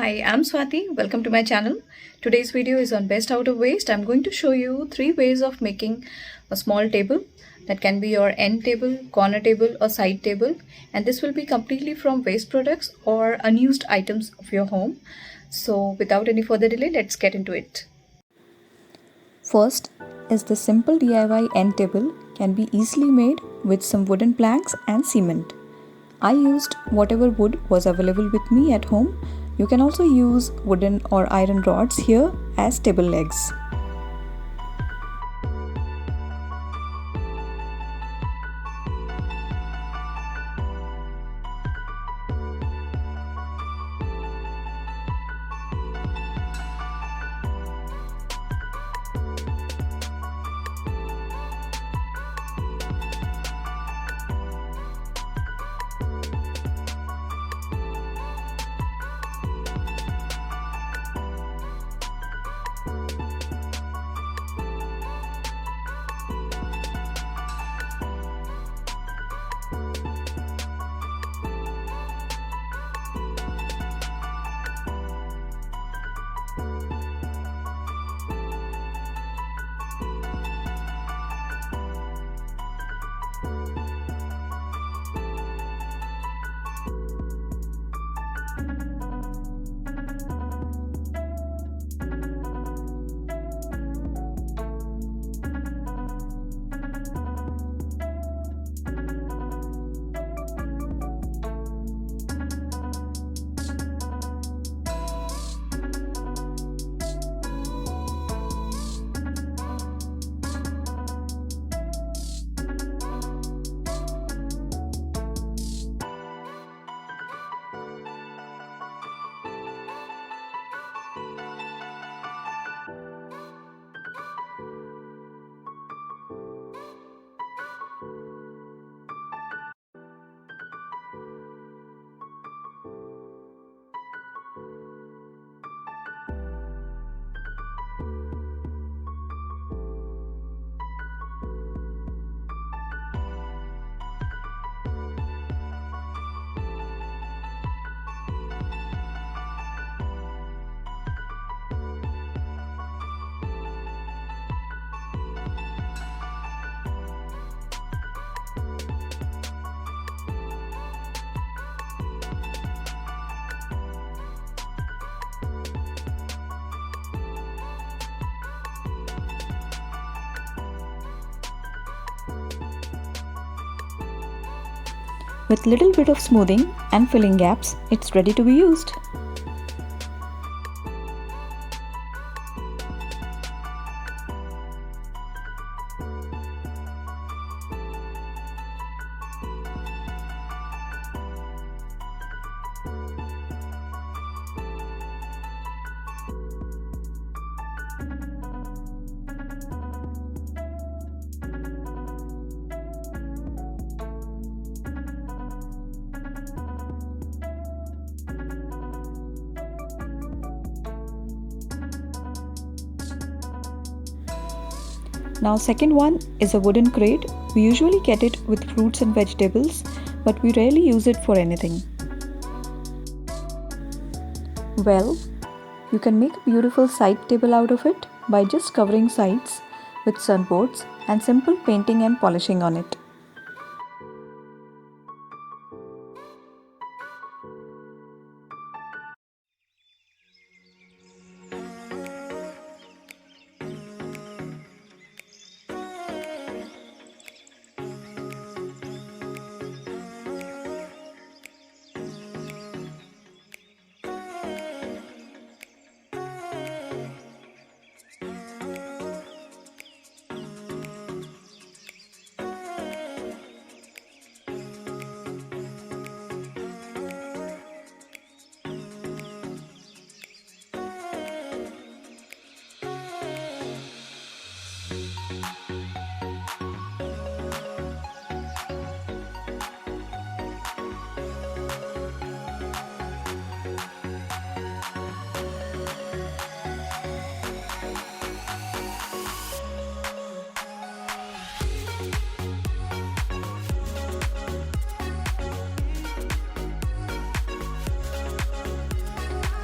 Hi, I'm Swati. Welcome to my channel. Today's video is on best out of waste. I'm going to show you 3 ways of making a small table that can be your end table, corner table or side table, and this will be completely from waste products or unused items of your home. So without any further delay, let's get into it. First is the simple DIY end table can be easily made with some wooden planks and cement. I used whatever wood was available with me at home. You can also use wooden or iron rods here as table legs. With little bit of smoothing and filling gaps, it's ready to be used. Now second one is a wooden crate. We usually get it with fruits and vegetables, but we rarely use it for anything. Well, you can make a beautiful side table out of it by just covering sides with sunboards and simple painting and polishing on it.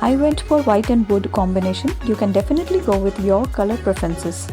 I went for white and wood combination. You can definitely go with your color preferences.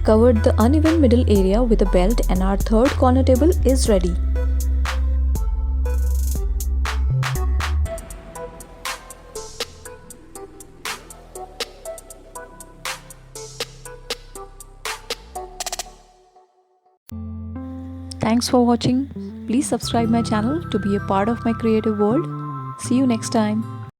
Covered the uneven middle area with a belt and our third corner table is ready. Thanks for watching. Please subscribe my channel to be a part of my creative world. See you next time.